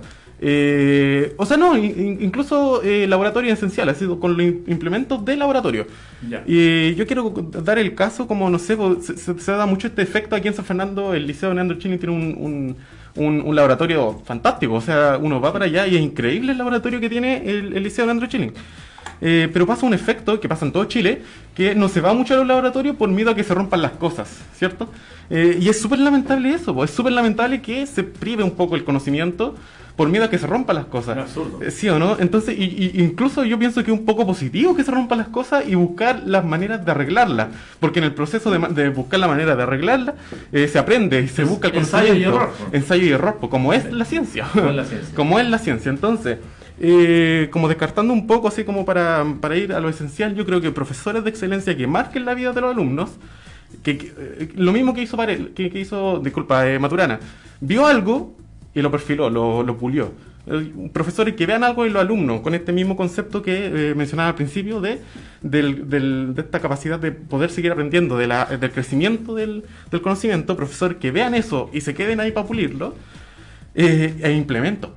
Incluso laboratorio esencial, así con los implementos de laboratorio. Ya. Y yo quiero dar el caso, como no sé, se da mucho este efecto aquí en San Fernando. El Liceo Leandro Chilling tiene un laboratorio fantástico. O sea, uno va para allá y es increíble el laboratorio que tiene el Liceo Leandro Chilling. pero pasa un efecto que pasa en todo Chile, que no se va mucho a los laboratorios por miedo a que se rompan las cosas, ¿cierto? Y es súper lamentable eso, es súper lamentable que se prive un poco el conocimiento por miedo a que se rompan las cosas. Es absurdo. ¿Sí o no? Entonces, incluso yo pienso que es un poco positivo que se rompan las cosas y buscar las maneras de arreglarlas, porque en el proceso de buscar la manera de arreglarlas, se aprende y se busca el ensayo conocimiento. y error. Ensayo y error, como es la ciencia. Como es la ciencia. Como es la ciencia. Entonces, como descartando un poco, así como para ir a lo esencial, yo creo que profesores de excelencia que marquen la vida de los alumnos, lo mismo que hizo Maturana, vio algo y lo perfiló, lo pulió. Profesores que vean algo en los alumnos con este mismo concepto que mencionaba al principio de esta capacidad de poder seguir aprendiendo, del crecimiento del conocimiento, profesores que vean eso y se queden ahí para pulirlo. Implementos,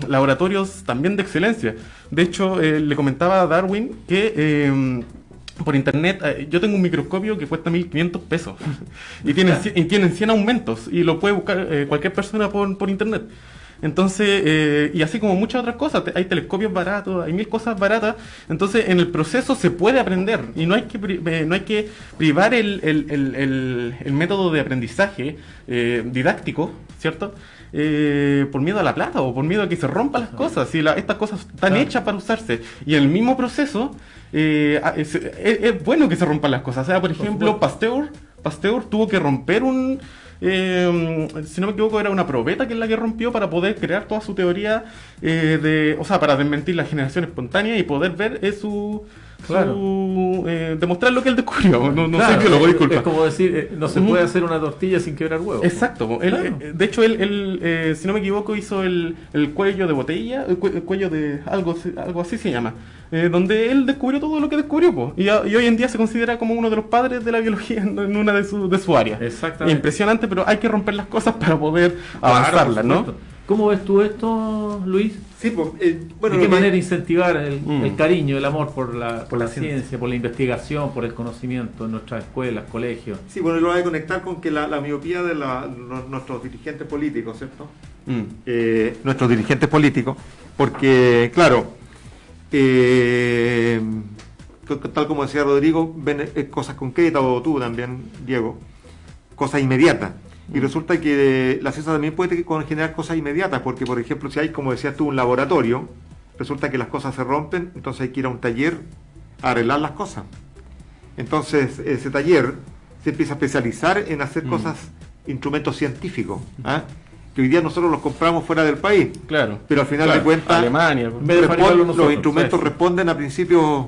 laboratorios también de excelencia. De hecho, le comentaba a Darwin que por internet, yo tengo un microscopio que cuesta 1.500 pesos y tienen 100 aumentos y lo puede buscar cualquier persona por internet. Entonces, y así como muchas otras cosas, hay telescopios baratos, hay 1.000 cosas baratas. Entonces, en el proceso se puede aprender y no hay que privar el método de aprendizaje didáctico, ¿cierto? Por miedo a la plata o por miedo a que se rompan las cosas. Si estas cosas están hechas para usarse y en el mismo proceso es bueno que se rompan las cosas. O sea, por ejemplo, Pasteur tuvo que romper si no me equivoco, era una probeta que es la que rompió para poder crear toda su teoría para desmentir la generación espontánea y poder ver demostrar lo que él descubrió. No Claro, sé qué lo disculpa. es como decir, no se puede hacer una tortilla sin quebrar huevos. Exacto. De hecho, él si no me equivoco, hizo el cuello de botella, el cuello de algo así se llama, donde él descubrió todo lo que descubrió, po. Y hoy en día se considera como uno de los padres de la biología en una de su área. Exactamente. Impresionante, pero hay que romper las cosas para poder avanzarlas, ¿no? ¿Cómo ves tú esto, Luis? Sí, pues, bueno, ¿De qué manera incentivar el cariño, el amor por la ciencia, por la investigación, por el conocimiento en nuestras escuelas, colegios? Sí, bueno, lo voy a conectar con que la miopía de nuestros dirigentes políticos, ¿cierto? Nuestros dirigentes políticos, porque, claro, tal como decía Rodrigo, ven cosas concretas, o tú también, Diego, cosas inmediatas. Y resulta que la ciencia también puede generar cosas inmediatas, porque, por ejemplo, si hay, como decías tú, un laboratorio, resulta que las cosas se rompen, entonces hay que ir a un taller a arreglar las cosas. Entonces, ese taller se empieza a especializar en hacer cosas, instrumentos científicos, que hoy día nosotros los compramos fuera del país. Claro. Pero al final de cuentas, Alemania, los instrumentos responden a principios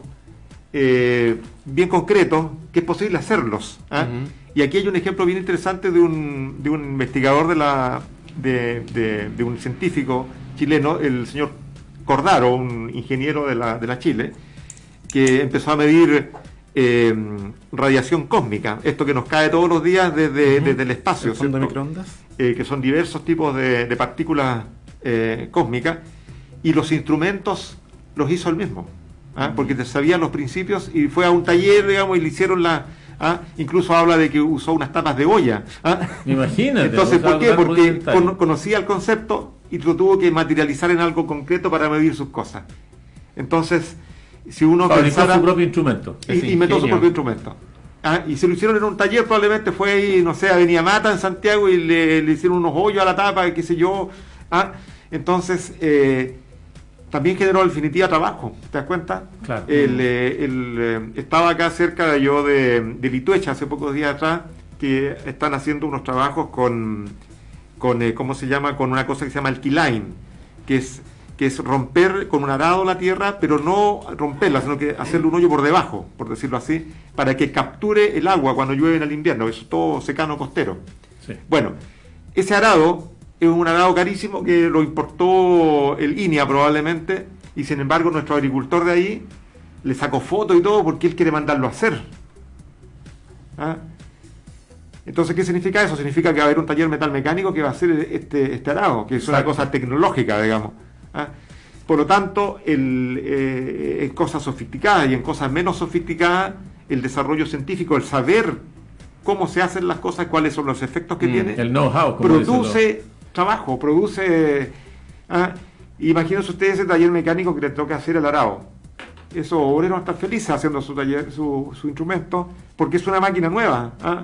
bien concretos, que es posible hacerlos. Y aquí hay un ejemplo bien interesante de un investigador de un científico chileno, el señor Cordaro, un ingeniero de la Chile, que empezó a medir radiación cósmica, esto que nos cae todos los días desde el espacio, ¿El de microondas? Que son diversos tipos de partículas cósmicas, y los instrumentos los hizo él mismo, porque sabía los principios, y fue a un taller, digamos, y le hicieron incluso habla de que usó unas tapas de olla. Imagínate. Entonces, ¿por qué? Porque conocía el concepto y lo tuvo que materializar en algo concreto para medir sus cosas. Entonces, si uno fabricó su propio instrumento. Y inventó su propio instrumento. Y se lo hicieron en un taller, probablemente fue ahí, no sé, Avenida Mata en Santiago, y le hicieron unos hoyos a la tapa, qué sé yo. Entonces, también generó en definitiva trabajo, ¿te das cuenta? Claro. Estaba acá cerca de Lituecha hace pocos días atrás, que están haciendo unos trabajos con ¿cómo se llama? Con una cosa que se llama alquilain, que es romper con un arado la tierra, pero no romperla, sino que hacerle un hoyo por debajo, por decirlo así, para que capture el agua cuando llueve en el invierno. Eso es todo secano costero. Sí. Bueno, ese arado es un arado carísimo que lo importó el INEA probablemente, y sin embargo nuestro agricultor de ahí le sacó fotos y todo porque él quiere mandarlo a hacer. Entonces, ¿qué significa eso? Significa que va a haber un taller metalmecánico que va a hacer este arado, que es una cosa tecnológica, digamos. Por lo tanto, en cosas sofisticadas y en cosas menos sofisticadas, el desarrollo científico, el saber cómo se hacen las cosas, cuáles son los efectos que tiene, el know-how, produce trabajo, produce Imagínense ustedes ese taller mecánico que le toca hacer el arado. Esos obreros están felices haciendo su taller, su instrumento, porque es una máquina nueva. ¿Ah?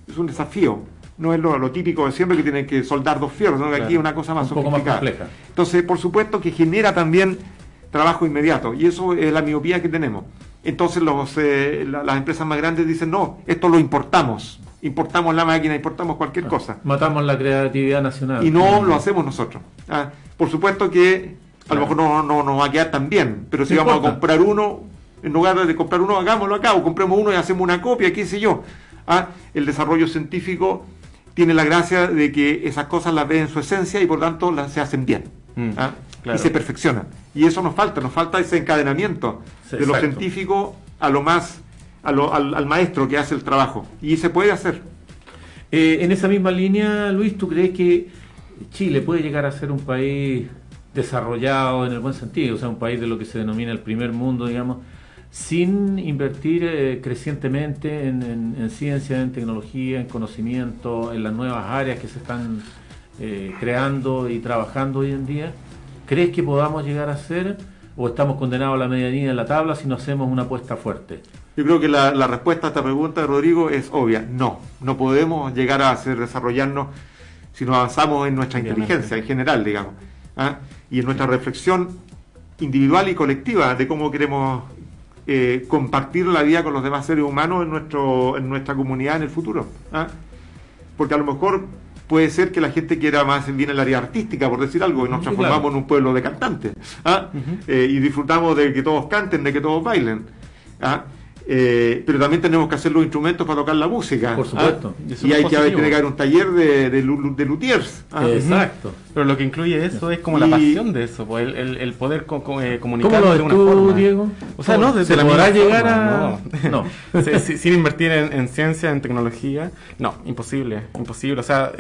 Es un desafío. No es lo típico de siempre que tienen que soldar 2 fierros, ¿no? Claro. Aquí es una cosa más sofisticada. Más compleja. Entonces, por supuesto que genera también trabajo inmediato, y eso es la miopía que tenemos. Entonces las empresas más grandes dicen, no, esto lo importamos la máquina, importamos cualquier cosa. Matamos la creatividad nacional. Y no lo hacemos nosotros. ¿Ah? Por supuesto que a lo mejor no va a quedar tan bien, pero si vamos a comprar uno, en lugar de comprar uno, hagámoslo acá, o compremos uno y hacemos una copia, qué sé yo. ¿Ah? El desarrollo científico tiene la gracia de que esas cosas las ven en su esencia y por tanto se hacen bien. ¿Ah? Claro. Y se perfeccionan. Y eso nos falta ese encadenamiento de lo científico a lo más, al maestro que hace el trabajo. Y se puede hacer. En esa misma línea, Luis, ¿tú crees que Chile puede llegar a ser un país desarrollado en el buen sentido? O sea, un país de lo que se denomina el primer mundo, digamos, sin invertir crecientemente en ciencia, en tecnología, en conocimiento, en las nuevas áreas que se están creando y trabajando hoy en día. ¿Crees que podamos llegar a ser, o estamos condenados a la medianía en la tabla si no hacemos una apuesta fuerte? Yo creo que la respuesta a esta pregunta de Rodrigo es obvia. No podemos llegar a desarrollarnos si no avanzamos en nuestra inteligencia en general, digamos. ¿Ah? Y en nuestra reflexión individual y colectiva de cómo queremos compartir la vida con los demás seres humanos en nuestra comunidad en el futuro. ¿Ah? Porque a lo mejor puede ser que la gente quiera más bien el área artística, por decir algo, y nos transformamos en un pueblo de cantantes. ¿Ah? Y disfrutamos de que todos canten, de que todos bailen. ¿Ah? Pero también tenemos que hacer los instrumentos para tocar la música. Por supuesto. Y hay que haber un taller de luthiers. Exacto. Pero lo que incluye eso es como la pasión de eso, pues, el poder comunicar. ¿Cómo lo ves tú, Diego? O sea, no, desde la podrá llegar a... No. Sin invertir en ciencia, en tecnología, no, imposible. O sea,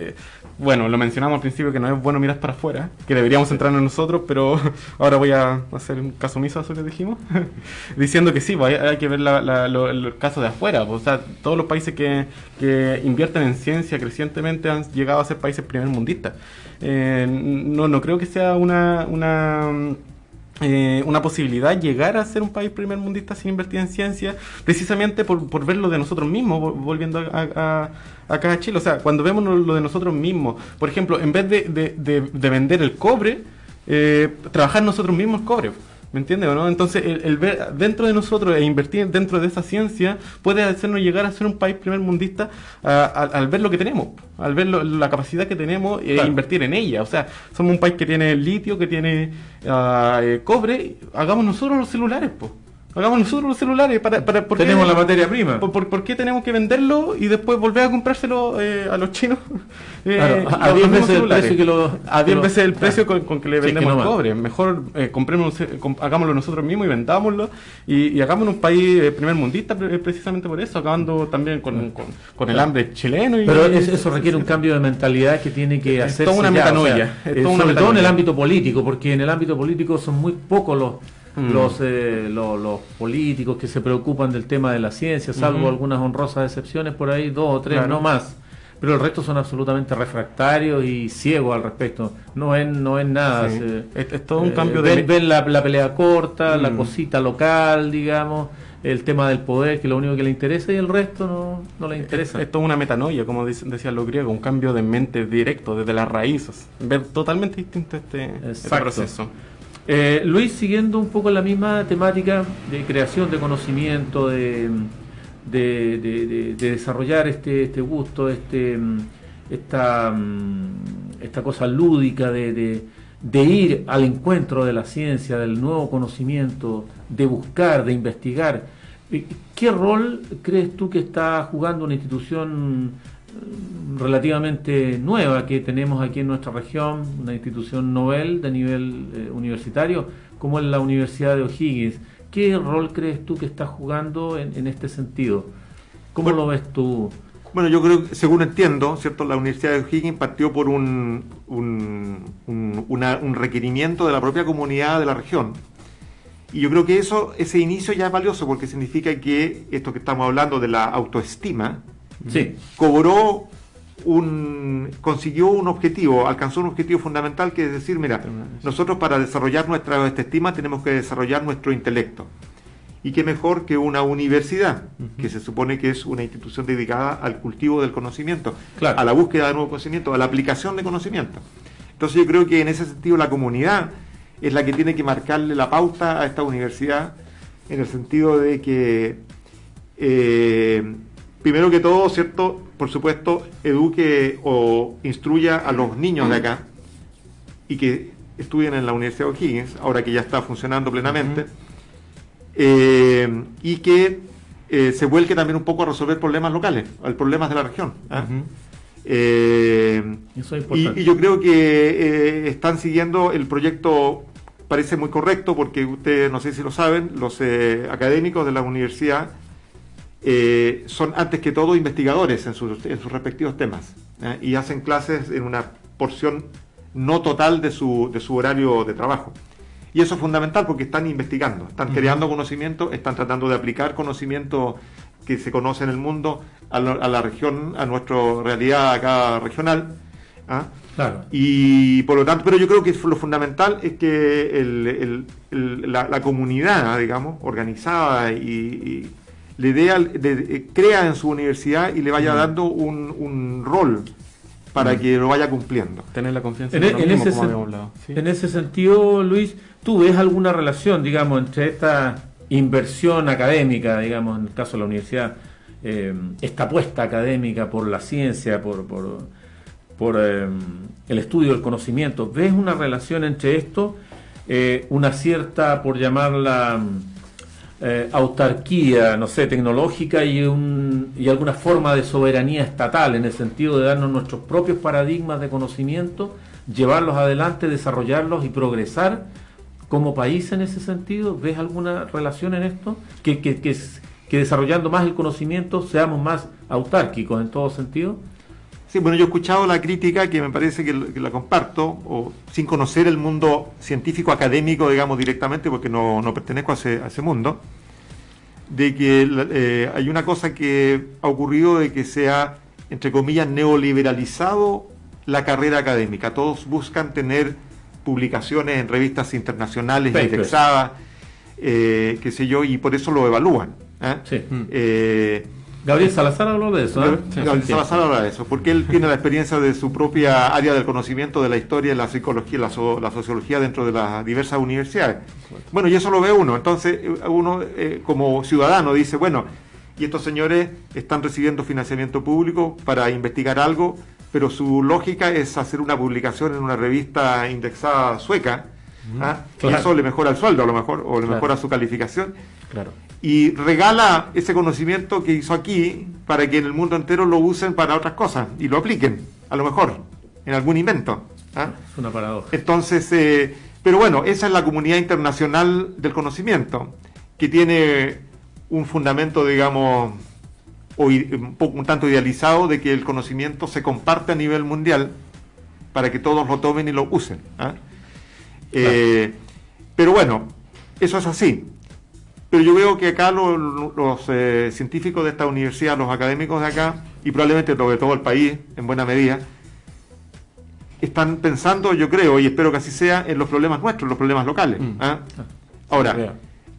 bueno, lo mencionamos al principio que no es bueno mirar para afuera, que deberíamos centrarnos en nosotros, pero ahora voy a hacer un caso omiso a eso que dijimos, diciendo que sí, pues, hay que ver el caso de afuera. Pues, o sea, todos los países que invierten en ciencia crecientemente han llegado a ser países primermundistas. No creo que sea una posibilidad llegar a ser un país primermundista sin invertir en ciencia, precisamente por ver lo de nosotros mismos, volviendo acá a Chile. O sea, cuando vemos lo de nosotros mismos, por ejemplo, en vez de vender el cobre, trabajar nosotros mismos el cobre. ¿Me entiendes o no? Entonces, el ver dentro de nosotros e invertir dentro de esa ciencia puede hacernos llegar a ser un país primermundista al ver lo que tenemos, al ver la capacidad que tenemos e invertir en ella. O sea, somos un país que tiene litio, que tiene cobre. Hagamos nosotros los celulares, pues. Hagamos nosotros los celulares ¿por tenemos qué, la materia prima. ¿Por qué tenemos que venderlo y después volver a comprárselo a los chinos? Claro, a 10 veces el precio a 10 veces el precio con que le vendemos el cobre. Mejor hagámoslo nosotros mismos y vendámoslo y hagámoslo un país primermundista precisamente por eso, acabando también con el hambre chileno. Pero eso requiere un cambio de mentalidad que tiene que hacerse. Es toda una metanoia. Sobre todo en el ámbito político, porque en el ámbito político son muy pocos los políticos que se preocupan del tema de la ciencia, salvo algunas honrosas excepciones por ahí, 2 o 3, claro, no más, pero el resto son absolutamente refractarios y ciegos al respecto, no ven nada. Sí. Es todo un cambio ven la pelea corta, la cosita local, digamos, el tema del poder, que es lo único que le interesa, y el resto no le interesa. Es toda una metanoia, como decían los griegos, un cambio de mente directo, desde las raíces, ver totalmente distinto este proceso. Luis, siguiendo un poco la misma temática de creación de conocimiento, de desarrollar este gusto, esta cosa lúdica de ir al encuentro de la ciencia, del nuevo conocimiento, de buscar, de investigar. ¿Qué rol crees tú que está jugando una institución relativamente nueva que tenemos aquí en nuestra región, una institución Nobel de nivel universitario, como es la Universidad de O'Higgins? ¿Qué rol crees tú que está jugando en este sentido? ¿Cómo lo ves tú? Bueno, yo creo que, según entiendo, ¿cierto?, la Universidad de O'Higgins partió por un requerimiento de la propia comunidad de la región. Y yo creo que ese inicio ya es valioso, porque significa que esto que estamos hablando de la autoestima, sí, cobró consiguió un objetivo, alcanzó un objetivo fundamental, que es decir, mira, nosotros para desarrollar nuestra autoestima tenemos que desarrollar nuestro intelecto. Y qué mejor que una universidad, que se supone que es una institución dedicada al cultivo del conocimiento, claro, a la búsqueda de nuevo conocimiento, a la aplicación de conocimiento. Entonces yo creo que en ese sentido la comunidad es la que tiene que marcarle la pauta a esta universidad, en el sentido de que, primero que todo, ¿cierto?, por supuesto, eduque o instruya a los niños de acá y que estudien en la Universidad de O'Higgins, ahora que ya está funcionando plenamente, y que se vuelque también un poco a resolver problemas locales, problemas de la región. Eso es importante. Y yo creo que están siguiendo el proyecto, parece muy correcto, porque ustedes, no sé si lo saben, los académicos de la universidad son antes que todo investigadores en sus respectivos temas, y hacen clases en una porción no total de su horario de trabajo. Y eso es fundamental porque están investigando, están creando conocimiento, están tratando de aplicar conocimiento que se conoce en el mundo a la región, a nuestra realidad acá regional. Claro. Y por lo tanto, pero yo creo que lo fundamental es que la comunidad, digamos, organizada y la idea crea en su universidad y le vaya dando un rol para que lo vaya cumpliendo. Tener la confianza en ese sentido, Luis, ¿tú ves alguna relación, digamos, entre esta inversión académica, digamos, en el caso de la universidad, esta apuesta académica por la ciencia, por el estudio del conocimiento? ¿Ves una relación entre esto, una cierta, por llamarla, autarquía, no sé, tecnológica y alguna forma de soberanía estatal, en el sentido de darnos nuestros propios paradigmas de conocimiento, llevarlos adelante, desarrollarlos y progresar como país en ese sentido? ¿Ves alguna relación en esto? Que desarrollando más el conocimiento seamos más autárquicos en todo sentido. Sí, bueno, yo he escuchado la crítica, que me parece que la comparto, o sin conocer el mundo científico académico, digamos, directamente, porque no pertenezco a ese mundo, de que hay una cosa que ha ocurrido, de que se ha, entre comillas, neoliberalizado la carrera académica. Todos buscan tener publicaciones en revistas internacionales indexadas, qué sé yo, y por eso lo evalúan. Sí. Gabriel Salazar habló de eso. Gabriel Salazar habla de eso, porque él tiene la experiencia de su propia área del conocimiento de la historia, la psicología, la sociología dentro de las diversas universidades. Bueno, y eso lo ve uno. Entonces, uno como ciudadano dice, bueno, y estos señores están recibiendo financiamiento público para investigar algo, pero su lógica es hacer una publicación en una revista indexada sueca, y eso le mejora el sueldo a lo mejor, o le mejora su calificación. Claro. Y regala ese conocimiento que hizo aquí para que en el mundo entero lo usen para otras cosas y lo apliquen, a lo mejor, en algún invento. Es una paradoja. Entonces, pero bueno, esa es la comunidad internacional del conocimiento, que tiene un fundamento, digamos, un tanto idealizado, de que el conocimiento se comparte a nivel mundial para que todos lo tomen y lo usen. Pero bueno, eso es así. Pero yo veo que acá los científicos de esta universidad, los académicos de acá, y probablemente de todo el país, en buena medida, están pensando, yo creo, y espero que así sea, en los problemas nuestros, los problemas locales. Ahora,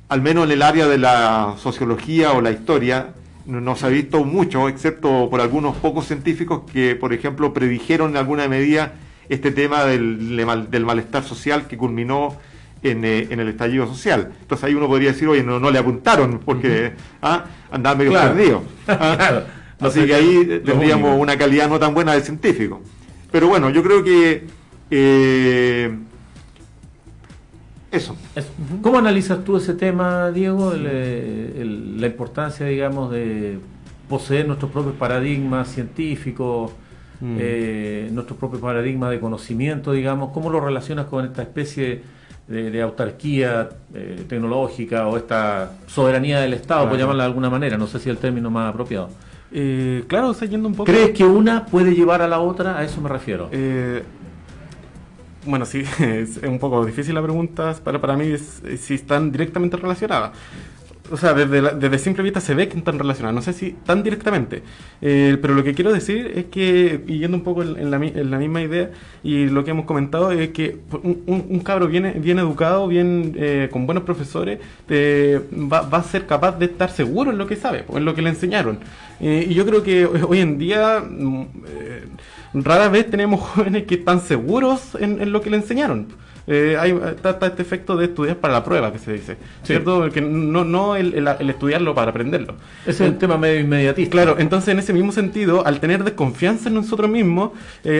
al menos en el área de la sociología o la historia, no se ha visto mucho, excepto por algunos pocos científicos que, por ejemplo, predijeron en alguna medida este tema del malestar social que culminó en el estallido social. Entonces ahí uno podría decir, oye, no le apuntaron porque andaba medio perdido. Claro. Así que ahí tendríamos una calidad no tan buena de científico. Pero bueno, yo creo que eso. ¿Cómo analizas tú ese tema, Diego? La importancia, digamos, de poseer nuestros propios paradigmas científicos, nuestros propios paradigmas de conocimiento, digamos. ¿Cómo lo relacionas con esta especie de autarquía tecnológica o esta soberanía del Estado, por llamarla de alguna manera? No sé si es el término más apropiado. Claro, está yendo un poco... ¿Crees que una puede llevar a la otra? A eso me refiero. Bueno, sí, es un poco difícil la pregunta, para mí si están directamente relacionadas. o sea, desde simple vista se ve que están relacionadas, no sé si tan directamente, pero lo que quiero decir es que, y yendo un poco en la misma idea, y lo que hemos comentado, es que un cabro bien educado, con buenos profesores, va a ser capaz de estar seguro en lo que sabe, en lo que le enseñaron. Y yo creo que hoy en día rara vez tenemos jóvenes que están seguros en lo que le enseñaron. Está este efecto de estudiar para la prueba, que se dice, ¿cierto? Que no el estudiarlo para aprenderlo. Ese es un tema medio inmediatista. Claro, entonces en ese mismo sentido, al tener desconfianza en nosotros mismos,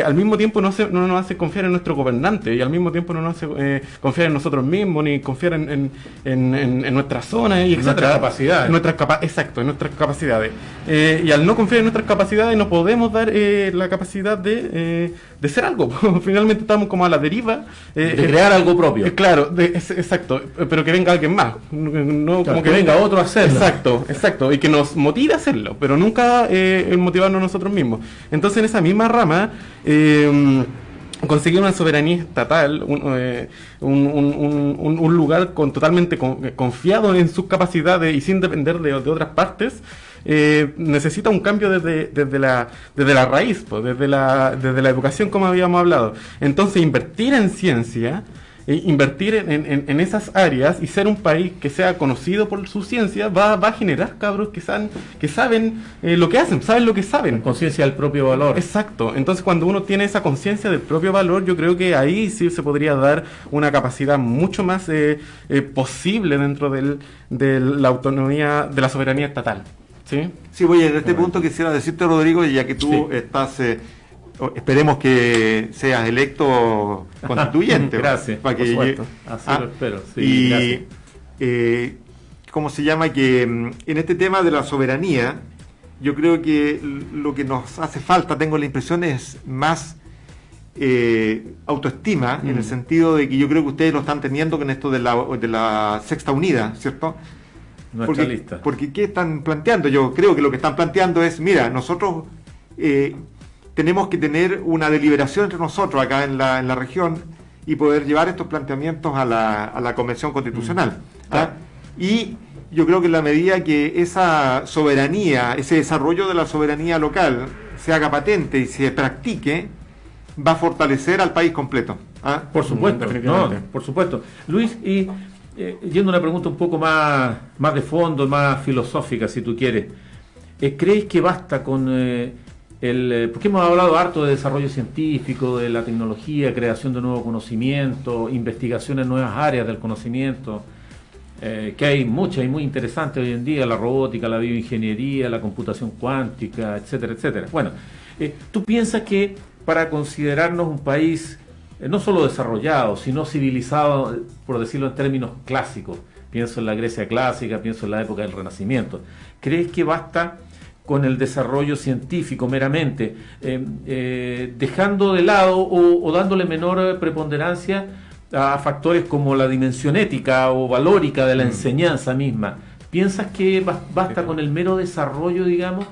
al mismo tiempo no nos hace confiar en nuestro gobernante, y al mismo tiempo no nos hace confiar en nosotros mismos, ni confiar en nuestras zonas, y etcétera. Capacidades. Exacto, en nuestras capacidades. Y al no confiar en nuestras capacidades, no podemos dar la capacidad de ser algo. Finalmente estamos como a la deriva. De crear algo propio. Claro, exacto, pero que venga alguien más. No, claro, como que venga otro a hacerlo. Exacto, y que nos motive a hacerlo, pero nunca el motivarnos nosotros mismos. Entonces, en esa misma rama, conseguir una soberanía estatal, un lugar totalmente confiado en sus capacidades y sin depender de otras partes, necesita un cambio desde la raíz, pues, desde la educación, como habíamos hablado. Entonces, invertir en ciencia, invertir en esas áreas y ser un país que sea conocido por su ciencia va a generar cabros que saben lo que hacen, saben lo que saben. Conciencia del propio valor. Exacto. Entonces, cuando uno tiene esa conciencia del propio valor, yo creo que ahí sí se podría dar una capacidad mucho más posible dentro de la autonomía, de la soberanía estatal. ¿Sí? Sí, voy en este punto quisiera decirte, Rodrigo, ya que tú estás, esperemos que seas electo constituyente. Gracias, para que por supuesto. Así lo espero. Sí, y, ¿cómo se llama? Que en este tema de la soberanía, yo creo que lo que nos hace falta, tengo la impresión, es más autoestima, en el sentido de que yo creo que ustedes lo están teniendo con esto de la Sexta Unida, ¿cierto? Porque ¿qué están planteando? Yo creo que lo que están planteando es, mira, nosotros tenemos que tener una deliberación entre nosotros acá en la región y poder llevar estos planteamientos a la Convención Constitucional. Claro. Y yo creo que en la medida que esa soberanía, ese desarrollo de la soberanía local se haga patente y se practique, va a fortalecer al país completo. Por supuesto, por supuesto. Luis, y yendo a una pregunta un poco más de fondo, más filosófica, si tú quieres, ¿crees que basta con porque hemos hablado harto de desarrollo científico, de la tecnología, creación de nuevo conocimiento, investigación en nuevas áreas del conocimiento, que hay muchas y muy interesantes hoy en día, la robótica, la bioingeniería, la computación cuántica, etcétera, etcétera? Bueno, ¿tú piensas que para considerarnos un país no solo desarrollado, sino civilizado, por decirlo en términos clásicos, pienso en la Grecia clásica, pienso en la época del Renacimiento, ¿crees que basta con el desarrollo científico meramente, dejando de lado o dándole menor preponderancia a factores como la dimensión ética o valórica de la enseñanza misma? ¿Piensas que basta con el mero desarrollo, digamos,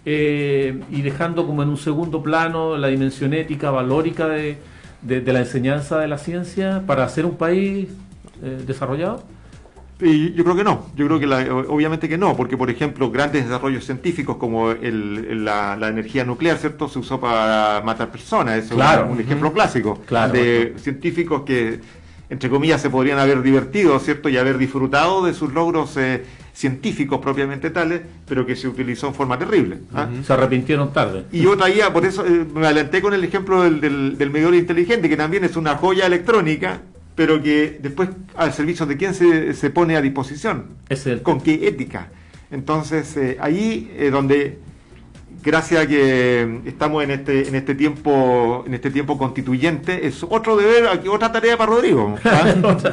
y dejando como en un segundo plano la dimensión ética, valórica de la enseñanza de la ciencia para ser un país desarrollado? Y yo creo que no, obviamente que no, porque por ejemplo grandes desarrollos científicos como la energía nuclear, ¿cierto? Se usó para matar personas, es un ejemplo clásico de científicos que, entre comillas, se podrían haber divertido, ¿cierto? Y haber disfrutado de sus logros científicos propiamente tales, pero que se utilizó en forma terrible. Se arrepintieron tarde. Y yo traía, por eso me adelanté con el ejemplo del medidor inteligente, que también es una joya electrónica, pero que después al servicio de quién se pone a disposición, con qué ética. Entonces ahí donde, gracias a que estamos en este tiempo constituyente, es otro deber, otra tarea para Rodrigo.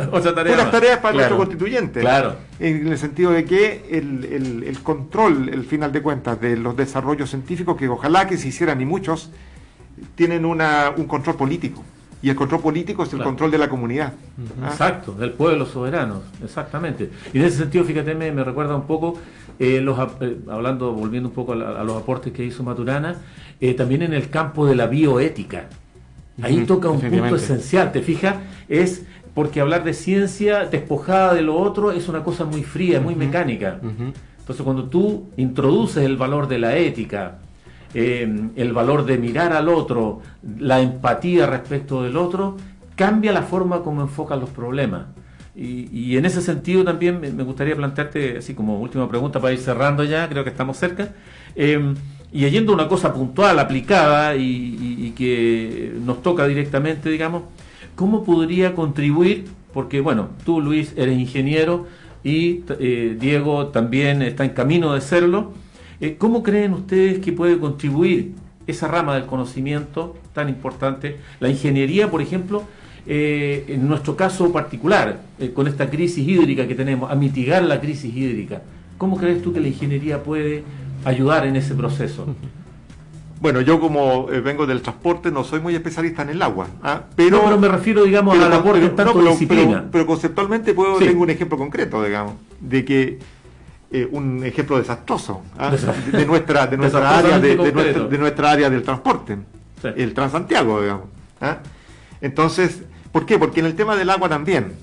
otra tarea. Unas tareas para nuestro constituyente. Claro. En el sentido de que el control, el final de cuentas, de los desarrollos científicos, que ojalá que se hicieran, y muchos, tienen un control político. Y el control político es el control de la comunidad. Exacto, del pueblo soberano, exactamente. Y en ese sentido, fíjate, me recuerda un poco, volviendo un poco a los aportes que hizo Maturana, también en el campo de la bioética. Ahí toca un punto esencial, ¿te fijas? Es porque hablar de ciencia despojada de lo otro es una cosa muy fría, muy mecánica. Entonces, cuando tú introduces el valor de la ética, el valor de mirar al otro, la empatía respecto del otro, cambia la forma como enfocan los problemas. Y en ese sentido también me gustaría plantearte, así como última pregunta para ir cerrando ya, creo que estamos cerca, y yendo a una cosa puntual, aplicada y que nos toca directamente, digamos, ¿cómo podría contribuir? Porque, bueno, tú, Luis, eres ingeniero y Diego también está en camino de serlo. ¿Cómo creen ustedes que puede contribuir esa rama del conocimiento tan importante, la ingeniería, por ejemplo, en nuestro caso particular, con esta crisis hídrica que tenemos, a mitigar la crisis hídrica? ¿Cómo crees tú que la ingeniería puede ayudar en ese proceso? Bueno, yo como vengo del transporte no soy muy especialista en el agua, pero... No, pero me refiero, digamos, al aporte en tanto disciplina. Pero conceptualmente tengo un ejemplo concreto, digamos, de que un ejemplo desastroso de nuestra área del transporte, sí. El Transantiago, digamos. Entonces, ¿por qué? Porque en el tema del agua también,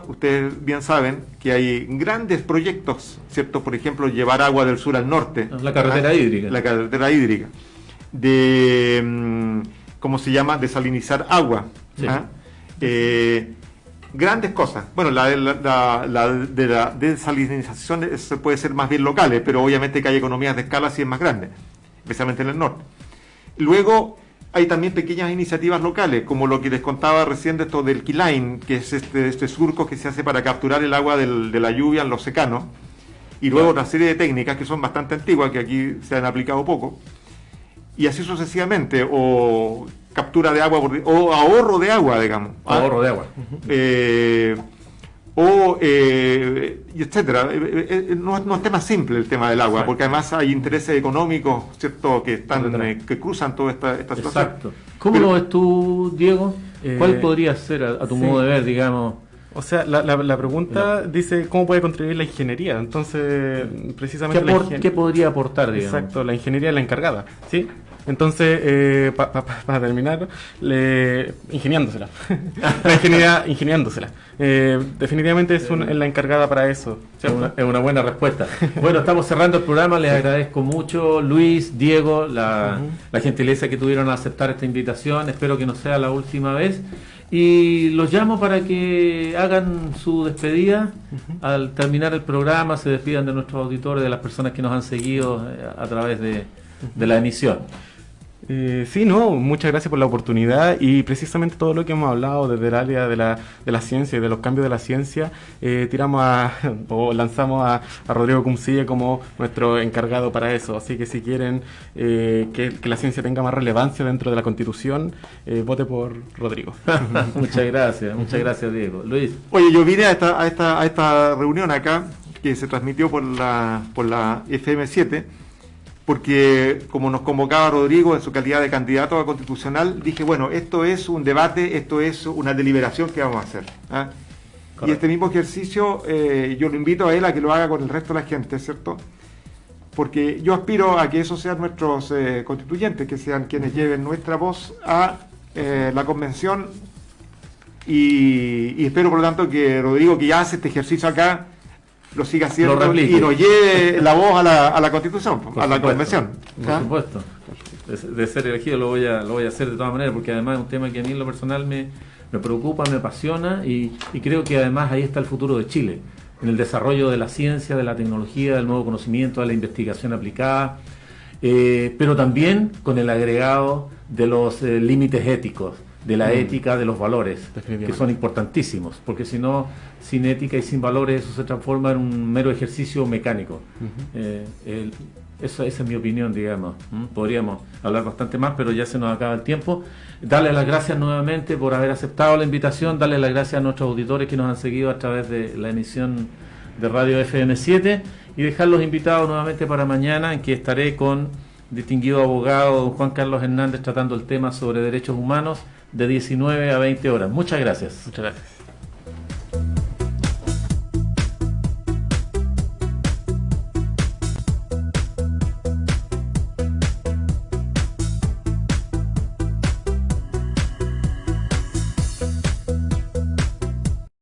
ustedes bien saben que hay grandes proyectos, ¿cierto? Por ejemplo, llevar agua del sur al norte. La carretera hídrica. La carretera hídrica. De, ¿cómo se llama? Desalinizar agua. Sí. Grandes cosas. Bueno, la de la desalinización puede ser más bien locales, pero obviamente que hay economías de escala si es más grande, especialmente en el norte. Luego hay también pequeñas iniciativas locales, como lo que les contaba recién de esto del Keyline, que es este surco que se hace para capturar el agua de la lluvia en los secanos, y luego otra serie de técnicas que son bastante antiguas, que aquí se han aplicado poco, y así sucesivamente, o captura de agua, o ahorro de agua, digamos. Ahorro de agua. Etcétera. No es tema simple el tema del agua, exacto. Porque además hay intereses económicos, ¿cierto?, que que cruzan toda esta situación. Exacto. ¿Cómo lo ves tú, Diego? ¿Cuál podría ser, a tu modo de ver, digamos? O sea, la pregunta dice cómo puede contribuir la ingeniería. Entonces, precisamente ¿Qué podría aportar, digamos? Exacto, la ingeniería es la encargada, ¿sí? Entonces, para terminar, ingeniándosela. La ingeniería ingeniándosela. Definitivamente es la encargada para eso. Es una buena respuesta. Bueno, estamos cerrando el programa. Les agradezco mucho, Luis, Diego, la gentileza que tuvieron a aceptar esta invitación. Espero que no sea la última vez. Y los llamo para que hagan su despedida. Al terminar el programa, se despidan de nuestros auditores, de las personas que nos han seguido a través de la emisión. Muchas gracias por la oportunidad, y precisamente todo lo que hemos hablado desde el área de la ciencia y de los cambios de la ciencia, lanzamos a Rodrigo Cumcille como nuestro encargado para eso. Así que si quieren que la ciencia tenga más relevancia dentro de la Constitución, vote por Rodrigo. Muchas gracias Diego. Luis. Oye, yo vine a esta reunión acá, que se transmitió por la FM7, porque como nos convocaba Rodrigo en su calidad de candidato a constitucional, dije, bueno, esto es un debate, esto es una deliberación que vamos a hacer. Y este mismo ejercicio yo lo invito a él a que lo haga con el resto de la gente, ¿cierto? Porque yo aspiro a que esos sean nuestros constituyentes, que sean quienes lleven nuestra voz a la convención, y espero por lo tanto que Rodrigo, que ya hace este ejercicio acá, lo siga haciendo y nos lleve la voz a la Constitución, a la Convención. Por supuesto. De ser elegido lo voy a hacer de todas maneras, porque además es un tema que a mí en lo personal me preocupa, me apasiona, y creo que además ahí está el futuro de Chile, en el desarrollo de la ciencia, de la tecnología, del nuevo conocimiento, de la investigación aplicada, pero también con el agregado de los límites éticos, de la ética, de los valores, que son importantísimos, porque si no, sin ética y sin valores, eso se transforma en un mero ejercicio mecánico. Esa es mi opinión, digamos. Podríamos hablar bastante más, pero ya se nos acaba el tiempo. Darle las gracias nuevamente por haber aceptado la invitación, darle las gracias a nuestros auditores que nos han seguido a través de la emisión de Radio FM7, y dejarlos invitados nuevamente para mañana, en que estaré con distinguido abogado Juan Carlos Hernández tratando el tema sobre derechos humanos de 19 a 20 horas. Muchas gracias. Muchas gracias.